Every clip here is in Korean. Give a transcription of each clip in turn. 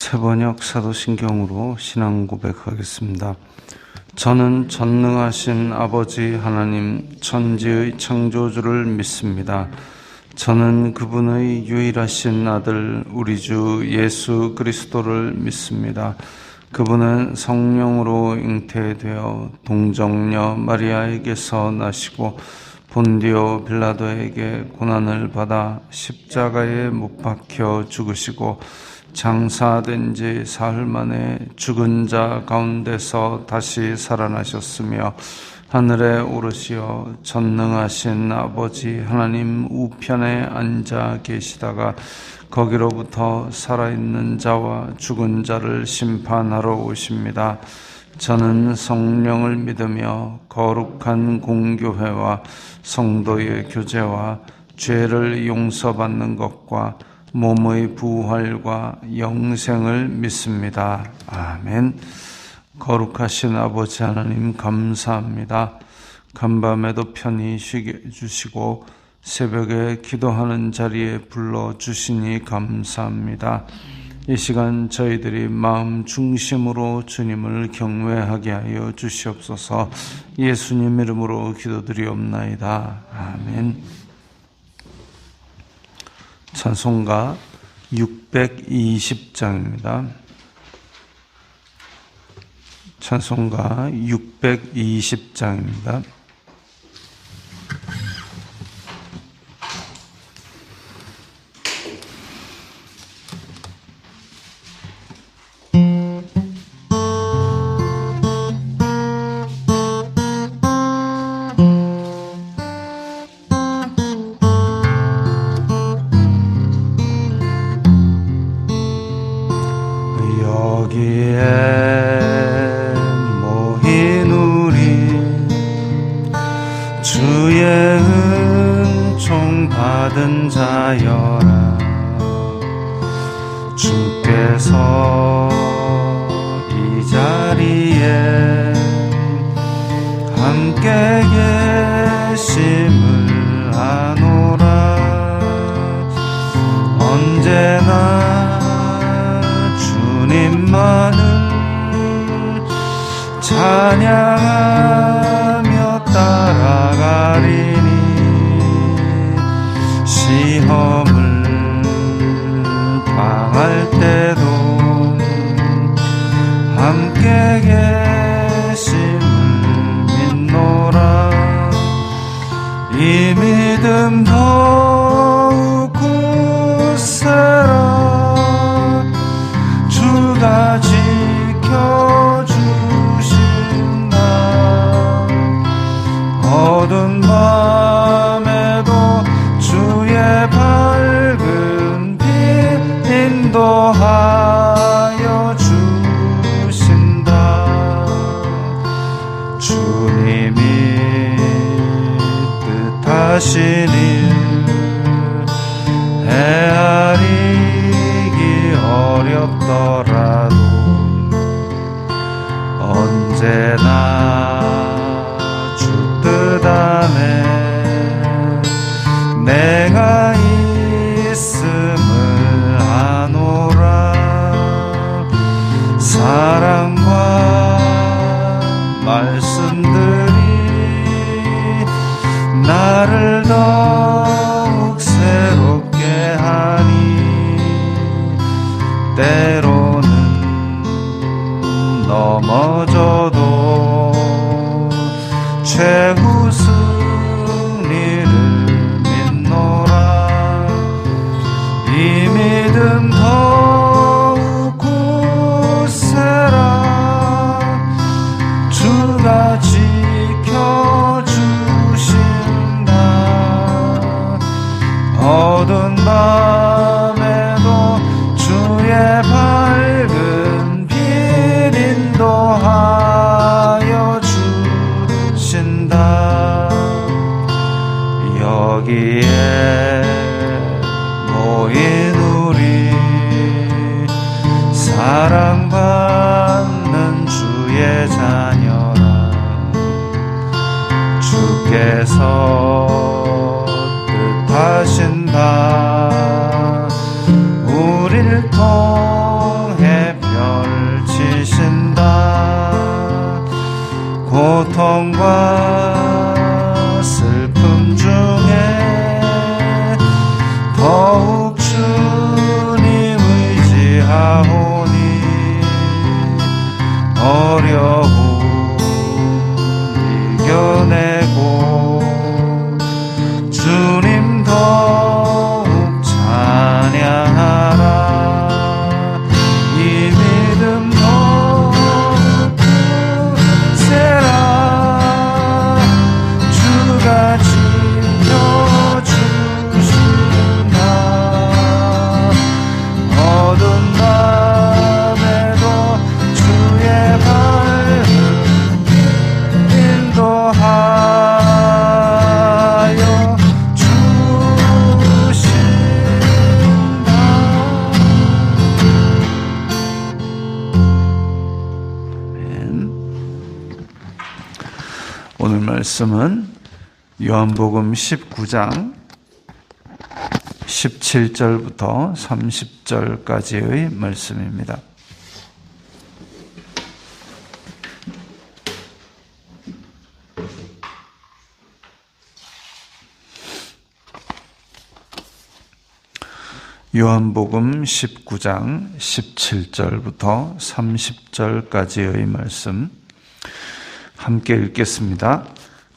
최번역 사도신경으로 신앙 고백하겠습니다. 저는 전능하신 아버지 하나님 천지의 창조주를 믿습니다. 저는 그분의 유일하신 아들 우리 주 예수 그리스도를 믿습니다. 그분은 성령으로 잉태되어 동정녀 마리아에게서 나시고 본디오 빌라도에게 고난을 받아 십자가에 못 박혀 죽으시고 장사된 지 사흘 만에 죽은 자 가운데서 다시 살아나셨으며 하늘에 오르시어 전능하신 아버지 하나님 우편에 앉아 계시다가 거기로부터 살아있는 자와 죽은 자를 심판하러 오십니다. 저는 성령을 믿으며 거룩한 공교회와 성도의 교제와 죄를 용서받는 것과 몸의 부활과 영생을 믿습니다. 아멘. 거룩하신 아버지 하나님 감사합니다. 간밤에도 편히 쉬게 해주시고 새벽에 기도하는 자리에 불러주시니 감사합니다. 이 시간 저희들이 마음 중심으로 주님을 경외하게 하여 주시옵소서. 예수님 이름으로 기도드리옵나이다. 아멘. 찬송가 620장입니다. 찬송가 620장입니다. 받은 자여라. 주께서 이 자리에 함께 계심을 아노라. 언제나 주님만을 찬양하며 따라가리니 시험을 당할 때도 함께 계심을 믿노라. 이 믿음 더욱 굳세라. 주가 지켜주신다. 어두운 밤에도 주의 밝은 빛 인도하여 주신다. 주님이 뜻하신 일 헤아리기 어렵더라도 언제나 주 뜻 안에 내가 있음을 아노라. 사랑과 말씀들이 나를 더욱 새롭게 하니 때로는 넘어져도 최후 승리를 믿노라. 이 믿음 더욱 굳세라. 주가 지켜주신다. 어두운 밤에도 주의 밝은 빛 인도하여 주신다. 여기에 모인 우리 사랑받는 주의 자녀라. 주께서 뜻하신 바 우리를 통해 말씀은 요한복음 19장 17절부터 30절까지의 말씀입니다. 요한복음 19장 17절부터 30절까지의 말씀 함께 읽겠습니다.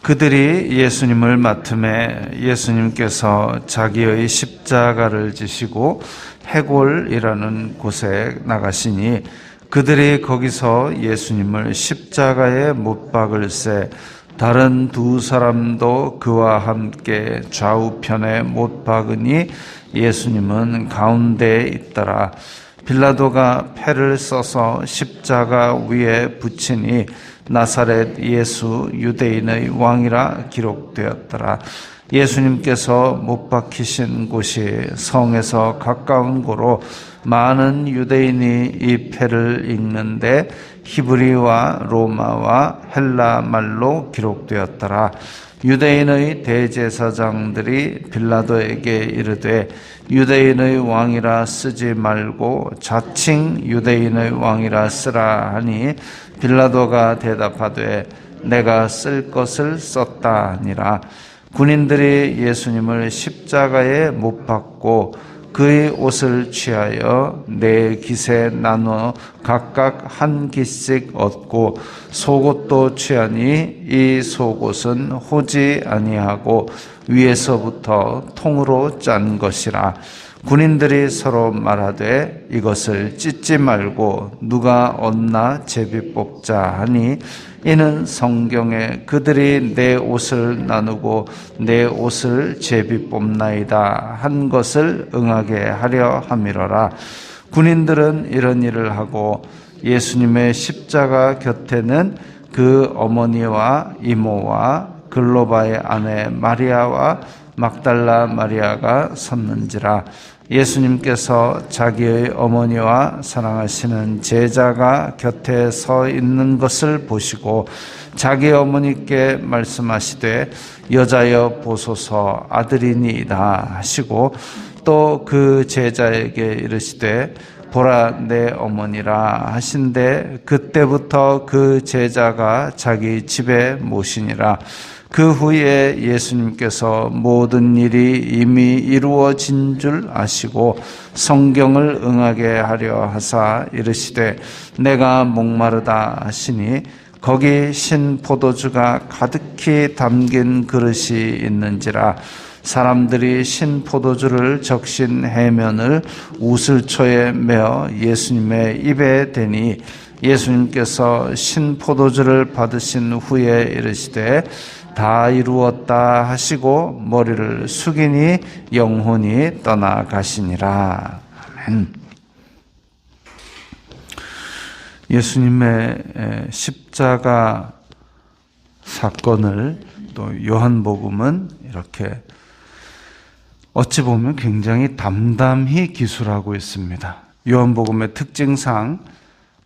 그들이 예수님을 맡음에 예수님께서 자기의 십자가를 지시고 해골이라는 곳에 나가시니 그들이 거기서 예수님을 십자가에 못 박을새 다른 두 사람도 그와 함께 좌우편에 못 박으니 예수님은 가운데에 있더라. 빌라도가 패를 써서 십자가 위에 붙이니 나사렛 예수 유대인의 왕이라 기록되었더라. 예수님께서 못 박히신 곳이 성에서 가까운 고로 많은 유대인이 이 패를 읽는데 히브리와 로마와 헬라 말로 기록되었더라. 유대인의 대제사장들이 빌라도에게 이르되 유대인의 왕이라 쓰지 말고 자칭 유대인의 왕이라 쓰라 하니 빌라도가 대답하되 내가 쓸 것을 썼다 하니라. 군인들이 예수님을 십자가에 못 박고 그의 옷을 취하여 네 깃에 나눠 각각 한 깃씩 얻고 속옷도 취하니 이 속옷은 호지 아니하고 위에서부터 통으로 짠 것이라. 군인들이 서로 말하되 이것을 찢지 말고 누가 얻나 제비 뽑자 하니 이는 성경에 그들이 내 옷을 나누고 내 옷을 제비 뽑나이다 한 것을 응하게 하려 함이로라. 군인들은 이런 일을 하고 예수님의 십자가 곁에는 그 어머니와 이모와 글로바의 아내 마리아와 막달라 마리아가 섰는지라. 예수님께서 자기의 어머니와 사랑하시는 제자가 곁에 서 있는 것을 보시고 자기 어머니께 말씀하시되 여자여 보소서 아들이니이다 하시고 또 그 제자에게 이르시되 보라 내 어머니라 하신데 그때부터 그 제자가 자기 집에 모시니라. 그 후에 예수님께서 모든 일이 이미 이루어진 줄 아시고 성경을 응하게 하려 하사 이르시되 내가 목마르다 하시니 거기 신 포도주가 가득히 담긴 그릇이 있는지라. 사람들이 신 포도주를 적신 해면을 우슬초에 메어 예수님의 입에 대니 예수님께서 신 포도주를 받으신 후에 이르시되 다 이루었다 하시고 머리를 숙이니 영혼이 떠나가시니라. 아멘. 예수님의 십자가 사건을 또 요한복음은 이렇게 어찌 보면 굉장히 담담히 기술하고 있습니다. 요한복음의 특징상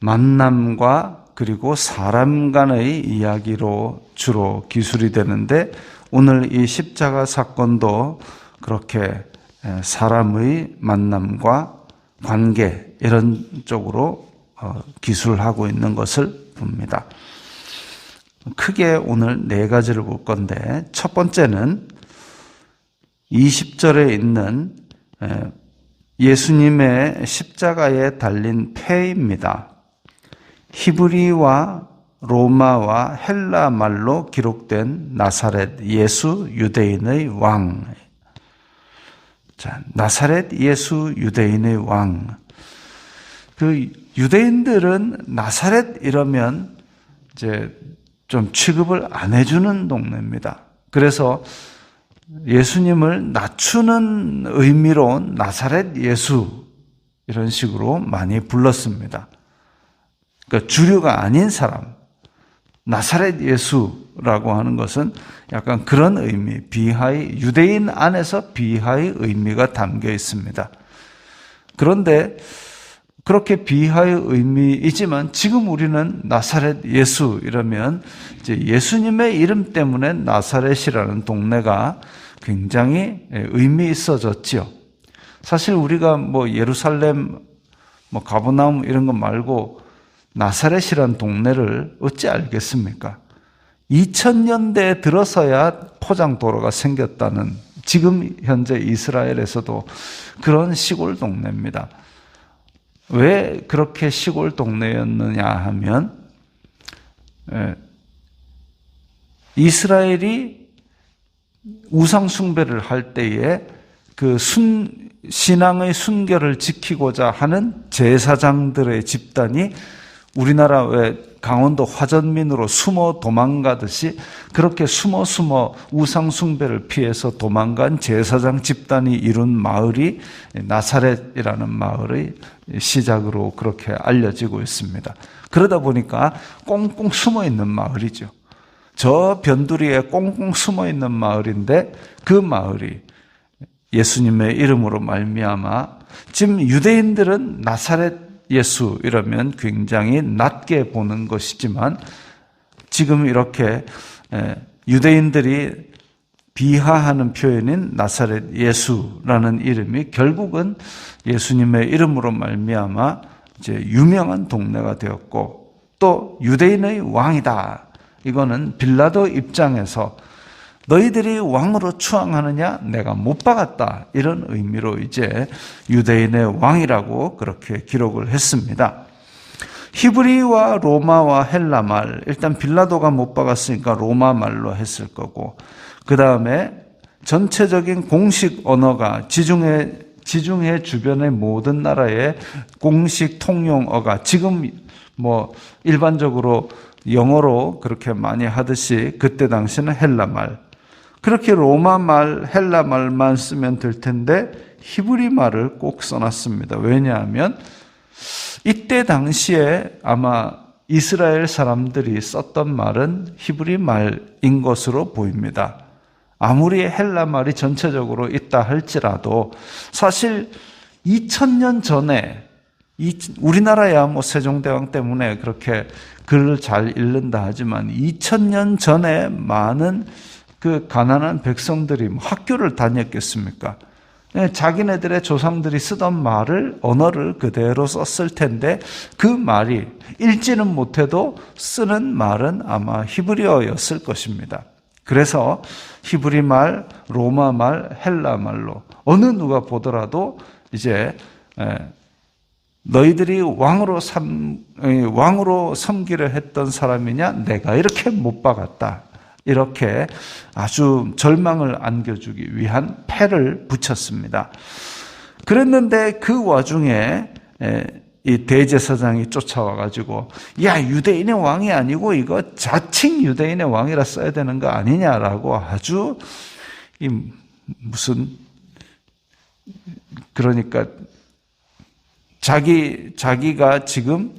만남과 그리고 사람 간의 이야기로 주로 기술이 되는데 오늘 이 십자가 사건도 그렇게 사람의 만남과 관계 이런 쪽으로 기술하고 있는 것을 봅니다. 크게 오늘 네 가지를 볼 건데 첫 번째는 20절에 있는 예수님의 십자가에 달린 패입니다. 히브리와 로마와 헬라 말로 기록된 나사렛 예수 유대인의 왕. 자, 나사렛 예수 유대인의 왕. 그 유대인들은 나사렛 이러면 이제 좀 취급을 안 해주는 동네입니다. 그래서 예수님을 낮추는 의미로 나사렛 예수 이런 식으로 많이 불렀습니다. 그러니까 주류가 아닌 사람, 나사렛 예수라고 하는 것은 약간 그런 의미, 비하의, 유대인 안에서 비하의 의미가 담겨 있습니다. 그런데 그렇게 비하의 의미이지만 지금 우리는 나사렛 예수 이러면 이제 예수님의 이름 때문에 나사렛이라는 동네가 굉장히 의미 있어졌지요. 사실 우리가 뭐 예루살렘, 뭐 가버나움 이런 거 말고 나사렛이라는 동네를 어찌 알겠습니까? 2000년대에 들어서야 포장도로가 생겼다는, 지금 현재 이스라엘에서도 그런 시골 동네입니다. 왜 그렇게 시골 동네였느냐 하면 이스라엘이 우상 숭배를 할 때에 그 신앙의 순결을 지키고자 하는 제사장들의 집단이 우리나라 왜 강원도 화전민으로 숨어 도망가듯이 그렇게 숨어 우상 숭배를 피해서 도망간 제사장 집단이 이룬 마을이 나사렛이라는 마을의 시작으로 그렇게 알려지고 있습니다. 그러다 보니까 꽁꽁 숨어 있는 마을이죠. 저 변두리에 꽁꽁 숨어 있는 마을인데 그 마을이 예수님의 이름으로 말미암아, 지금 유대인들은 나사렛 예수 이러면 굉장히 낮게 보는 것이지만 지금 이렇게 유대인들이 비하하는 표현인 나사렛 예수라는 이름이 결국은 예수님의 이름으로 말미암아 이제 유명한 동네가 되었고, 또 유대인의 왕이다. 이거는 빌라도 입장에서 너희들이 왕으로 추앙하느냐? 내가 못 박았다. 이런 의미로 이제 유대인의 왕이라고 그렇게 기록을 했습니다. 히브리와 로마와 헬라말, 일단 빌라도가 못 박았으니까 로마 말로 했을 거고, 그 다음에 전체적인 공식 언어가 지중해 주변의 모든 나라의 공식 통용어가 지금 뭐 일반적으로 영어로 그렇게 많이 하듯이 그때 당시는 헬라말, 그렇게 로마말, 헬라말만 쓰면 될 텐데 히브리 말을 꼭 써놨습니다. 왜냐하면 이때 당시에 아마 이스라엘 사람들이 썼던 말은 히브리 말인 것으로 보입니다. 아무리 헬라 말이 전체적으로 있다 할지라도 사실 2000년 전에 우리나라야 뭐 세종대왕 때문에 그렇게 글을 잘 읽는다 하지만 2000년 전에 많은 그 가난한 백성들이 학교를 다녔겠습니까? 자기네들의 조상들이 쓰던 말을, 언어를 그대로 썼을 텐데 그 말이 읽지는 못해도 쓰는 말은 아마 히브리어였을 것입니다. 그래서 히브리 말, 로마 말, 헬라 말로 어느 누가 보더라도 이제 너희들이 왕으로 섬기려 했던 사람이냐? 내가 이렇게 못 박았다. 이렇게 아주 절망을 안겨주기 위한 패를 붙였습니다. 그랬는데 그 와중에 이 대제사장이 쫓아와가지고 야, 유대인의 왕이 아니고 이거 자칭 유대인의 왕이라 써야 되는 거 아니냐라고 아주 그러니까 자기가 지금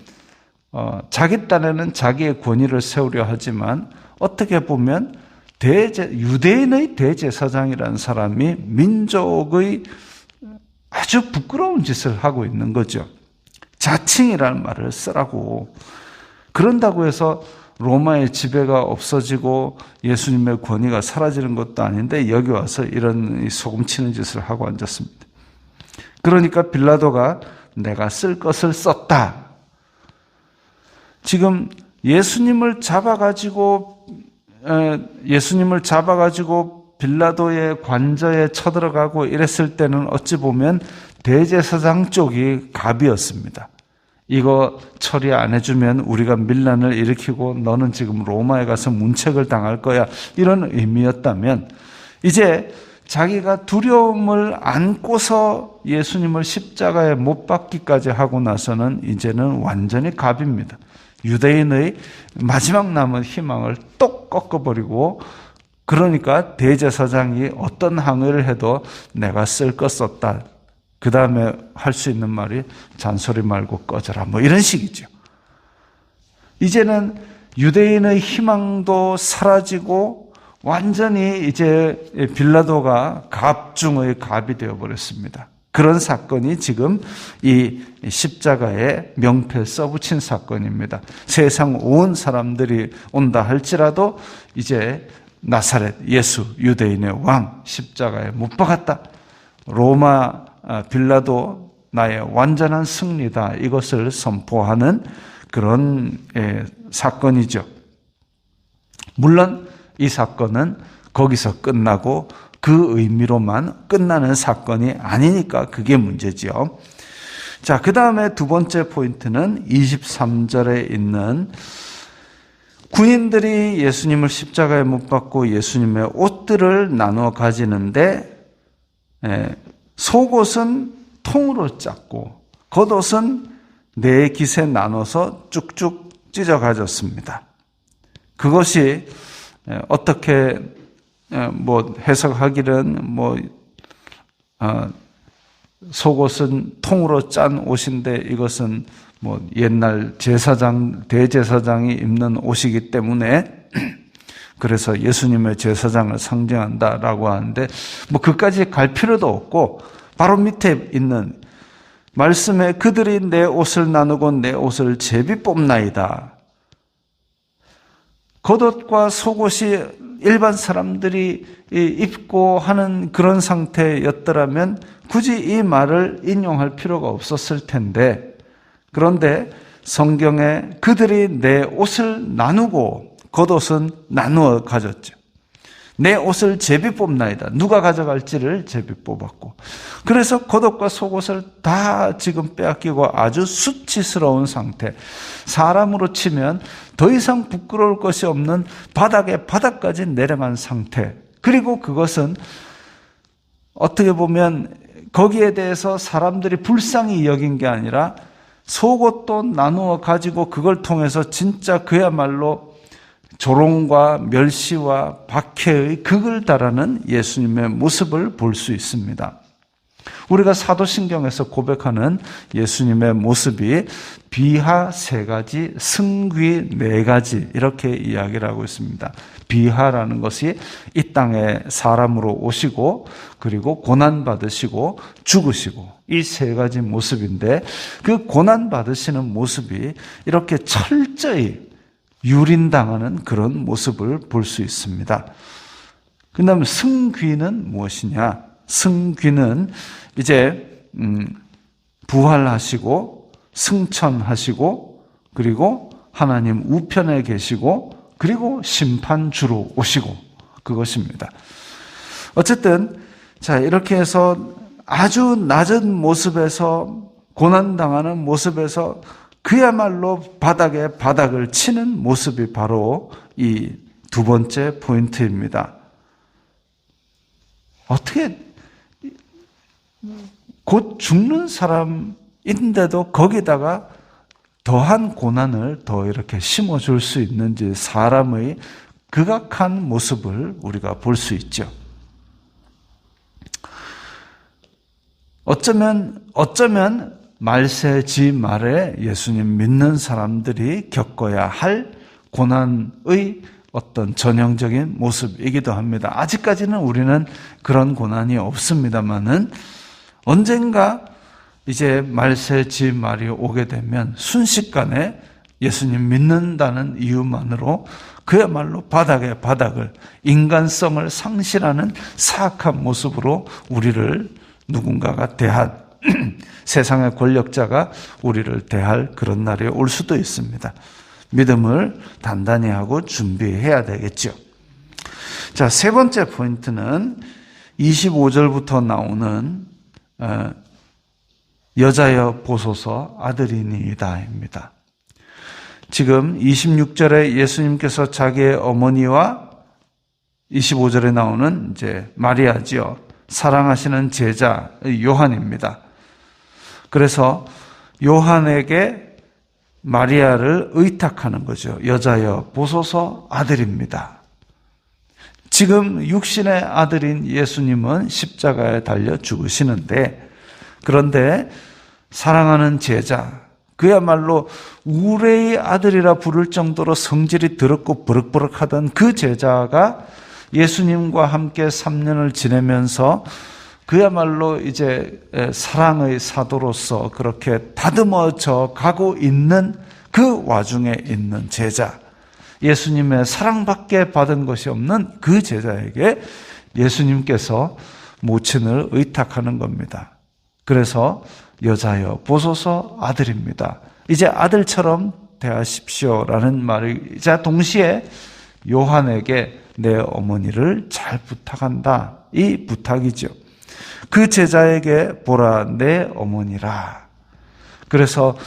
자기 딴에는 자기의 권위를 세우려 하지만 어떻게 보면 유대인의 대제사장이라는 사람이 민족의 아주 부끄러운 짓을 하고 있는 거죠. 자칭이라는 말을 쓰라고. 그런다고 해서 로마의 지배가 없어지고 예수님의 권위가 사라지는 것도 아닌데 여기 와서 이런 소금치는 짓을 하고 앉았습니다. 그러니까 빌라도가 내가 쓸 것을 썼다. 지금 예수님을 잡아가지고 빌라도의 관저에 쳐들어가고 이랬을 때는 어찌 보면 대제사장 쪽이 갑이었습니다. 이거 처리 안 해주면 우리가 밀란을 일으키고 너는 지금 로마에 가서 문책을 당할 거야. 이런 의미였다면 이제 자기가 두려움을 안고서 예수님을 십자가에 못 박기까지 하고 나서는 이제는 완전히 갑입니다. 유대인의 마지막 남은 희망을 똑 꺾어버리고, 그러니까 대제사장이 어떤 항의를 해도 내가 쓸 것 썼다. 그 다음에 할 수 있는 말이 잔소리 말고 꺼져라. 뭐 이런 식이죠. 이제는 유대인의 희망도 사라지고 완전히 이제 빌라도가 갑 중의 갑이 되어버렸습니다. 그런 사건이 지금 이 십자가에 명패 써붙인 사건입니다. 세상 온 사람들이 온다 할지라도 이제 나사렛 예수 유대인의 왕 십자가에 못 박았다. 로마 빌라도 나의 완전한 승리다. 이것을 선포하는 그런 사건이죠. 물론 이 사건은 거기서 끝나고 그 의미로만 끝나는 사건이 아니니까 그게 문제지요. 자, 그 다음에 두 번째 포인트는 23절에 있는 군인들이 예수님을 십자가에 못 박고 예수님의 옷들을 나누어 가지는데 속옷은 통으로 짰고 겉옷은 네 깃에 나눠서 쭉쭉 찢어 가졌습니다. 그것이 어떻게 해석하기는 속옷은 통으로 짠 옷인데 이것은 옛날 대제사장이 입는 옷이기 때문에 그래서 예수님의 제사장을 상징한다라고 하는데 그까지 갈 필요도 없고 바로 밑에 있는 말씀에 그들이 내 옷을 나누고 내 옷을 제비 뽑나이다. 겉옷과 속옷이 일반 사람들이 입고 하는 그런 상태였더라면 굳이 이 말을 인용할 필요가 없었을 텐데, 그런데 성경에 그들이 내 옷을 나누고 겉옷은 나누어 가졌죠. 내 옷을 제비 뽑나이다. 누가 가져갈지를 제비 뽑았고, 그래서 겉옷과 속옷을 다 지금 빼앗기고 아주 수치스러운 상태, 사람으로 치면 더 이상 부끄러울 것이 없는 바닥까지 내려간 상태. 그리고 그것은 어떻게 보면 거기에 대해서 사람들이 불쌍히 여긴 게 아니라 속옷도 나누어 가지고 그걸 통해서 진짜 그야말로 조롱과 멸시와 박해의 극을 달하는 예수님의 모습을 볼 수 있습니다. 우리가 사도신경에서 고백하는 예수님의 모습이 비하 3가지, 승귀 4가지 이렇게 이야기를 하고 있습니다. 비하라는 것이 이 땅에 사람으로 오시고 그리고 고난받으시고 죽으시고 이 3가지 모습인데, 그 고난받으시는 모습이 이렇게 철저히 유린당하는 그런 모습을 볼 수 있습니다. 그 다음에 승귀는 무엇이냐? 승귀는 이제 부활하시고 승천하시고 그리고 하나님 우편에 계시고 그리고 심판주로 오시고 그것입니다. 어쨌든 자, 이렇게 해서 아주 낮은 모습에서 고난당하는 모습에서 그야말로 바닥에 바닥을 치는 모습이 바로 이 두 번째 포인트입니다. 어떻게 곧 죽는 사람인데도 거기다가 더한 고난을 더 이렇게 심어줄 수 있는지, 사람의 극악한 모습을 우리가 볼 수 있죠. 어쩌면 말세지 말에 예수님 믿는 사람들이 겪어야 할 고난의 어떤 전형적인 모습이기도 합니다. 아직까지는 우리는 그런 고난이 없습니다만은 언젠가 이제 말세지 말이 오게 되면 순식간에 예수님 믿는다는 이유만으로 그야말로 바닥에 바닥을, 인간성을 상실하는 사악한 모습으로 우리를 누군가가 대한, 세상의 권력자가 우리를 대할 그런 날이 올 수도 있습니다. 믿음을 단단히 하고 준비해야 되겠죠. 자, 세 번째 포인트는 25절부터 나오는 여자여 보소서 아들이니이다입니다. 지금 26절에 예수님께서 자기의 어머니와 25절에 나오는 이제 마리아지요, 사랑하시는 제자 요한입니다. 그래서 요한에게 마리아를 의탁하는 거죠. 여자여 보소서 아들입니다. 지금 육신의 아들인 예수님은 십자가에 달려 죽으시는데, 그런데 사랑하는 제자, 그야말로 우레의 아들이라 부를 정도로 성질이 더럽고 버럭버럭하던 그 제자가 예수님과 함께 3년을 지내면서 그야말로 이제 사랑의 사도로서 그렇게 다듬어져 가고 있는 그 와중에 있는 제자, 예수님의 사랑밖에 받은 것이 없는 그 제자에게 예수님께서 모친을 의탁하는 겁니다. 그래서 여자여 보소서 아들입니다. 이제 아들처럼 대하십시오라는 말이자 동시에 요한에게 내 어머니를 잘 부탁한다. 이 부탁이죠. 그 제자에게 보라 내 어머니라. 그래서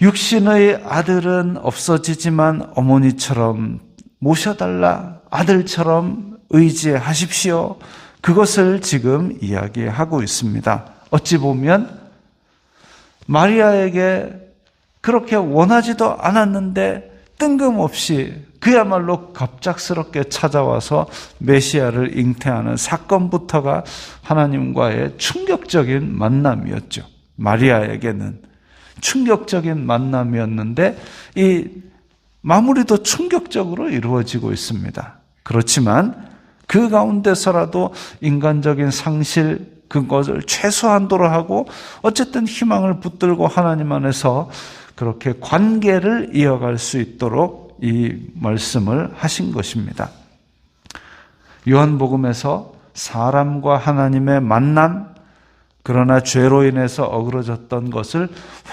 육신의 아들은 없어지지만 어머니처럼 모셔달라. 아들처럼 의지하십시오. 그것을 지금 이야기하고 있습니다. 어찌 보면 마리아에게 그렇게 원하지도 않았는데 뜬금없이 그야말로 갑작스럽게 찾아와서 메시아를 잉태하는 사건부터가 하나님과의 충격적인 만남이었죠. 마리아에게는 충격적인 만남이었는데 이 마무리도 충격적으로 이루어지고 있습니다. 그렇지만 그 가운데서라도 인간적인 상실 그것을 최소한도로 하고 어쨌든 희망을 붙들고 하나님 안에서 그렇게 관계를 이어갈 수 있도록 이 말씀을 하신 것입니다. 요한복음에서 사람과 하나님의 만남, 그러나 죄로 인해서 어그러졌던 것을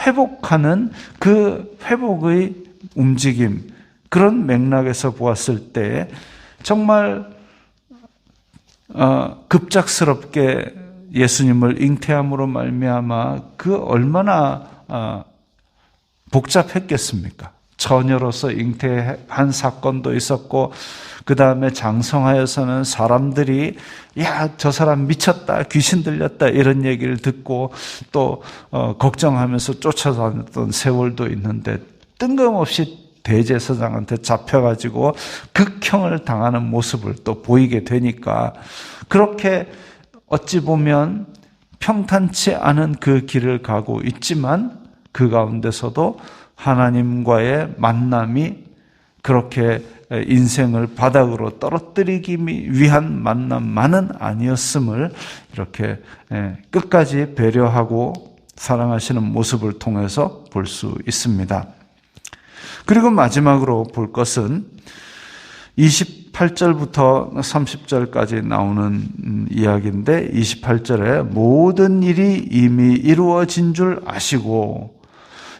회복하는 그 회복의 움직임, 그런 맥락에서 보았을 때 정말 급작스럽게 예수님을 잉태함으로 말미암아 그 얼마나 복잡했겠습니까? 처녀로서 잉태한 사건도 있었고 그 다음에 장성하여서는 사람들이 야, 저 사람 미쳤다, 귀신 들렸다 이런 얘기를 듣고 또 걱정하면서 쫓아다녔던 세월도 있는데 뜬금없이 대제사장한테 잡혀가지고 극형을 당하는 모습을 또 보이게 되니까 그렇게 어찌 보면 평탄치 않은 그 길을 가고 있지만 그 가운데서도 하나님과의 만남이 그렇게 인생을 바닥으로 떨어뜨리기 위한 만남만은 아니었음을 이렇게 끝까지 배려하고 사랑하시는 모습을 통해서 볼 수 있습니다. 그리고 마지막으로 볼 것은 28절부터 30절까지 나오는 이야기인데 28절에 모든 일이 이미 이루어진 줄 아시고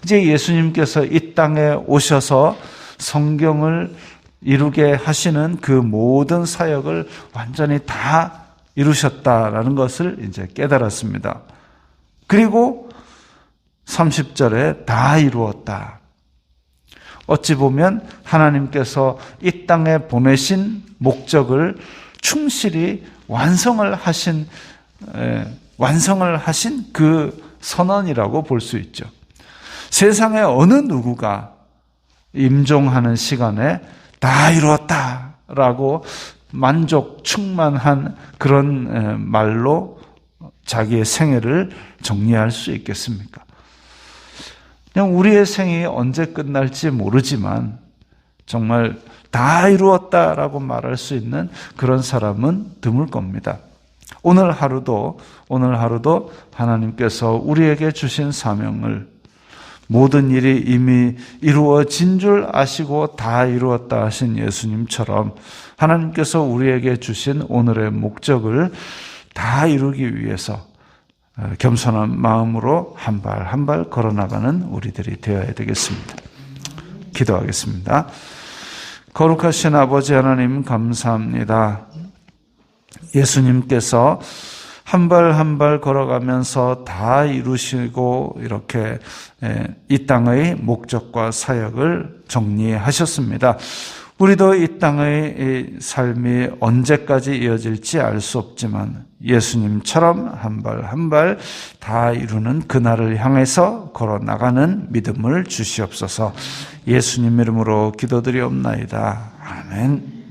이제 예수님께서 이 땅에 오셔서 성경을 이루게 하시는 그 모든 사역을 완전히 다 이루셨다라는 것을 이제 깨달았습니다. 그리고 30절에 다 이루었다. 어찌 보면 하나님께서 이 땅에 보내신 목적을 충실히 완성을 하신 그 선언이라고 볼 수 있죠. 세상의 어느 누구가 임종하는 시간에 다 이루었다라고 만족 충만한 그런 말로 자기의 생애를 정리할 수 있겠습니까? 그냥 우리의 생이 언제 끝날지 모르지만 정말 다 이루었다라고 말할 수 있는 그런 사람은 드물 겁니다. 오늘 하루도 하나님께서 우리에게 주신 사명을 모든 일이 이미 이루어진 줄 아시고 다 이루었다 하신 예수님처럼 하나님께서 우리에게 주신 오늘의 목적을 다 이루기 위해서 겸손한 마음으로 한 발 한 발 걸어나가는 우리들이 되어야 되겠습니다. 기도하겠습니다. 거룩하신 아버지 하나님 감사합니다. 예수님께서 한 발 한 발 걸어가면서 다 이루시고 이렇게 이 땅의 목적과 사역을 정리하셨습니다. 우리도 이 땅의 삶이 언제까지 이어질지 알 수 없지만 예수님처럼 한 발 한 발 다 이루는 그날을 향해서 걸어나가는 믿음을 주시옵소서. 예수님 이름으로 기도드리옵나이다. 아멘.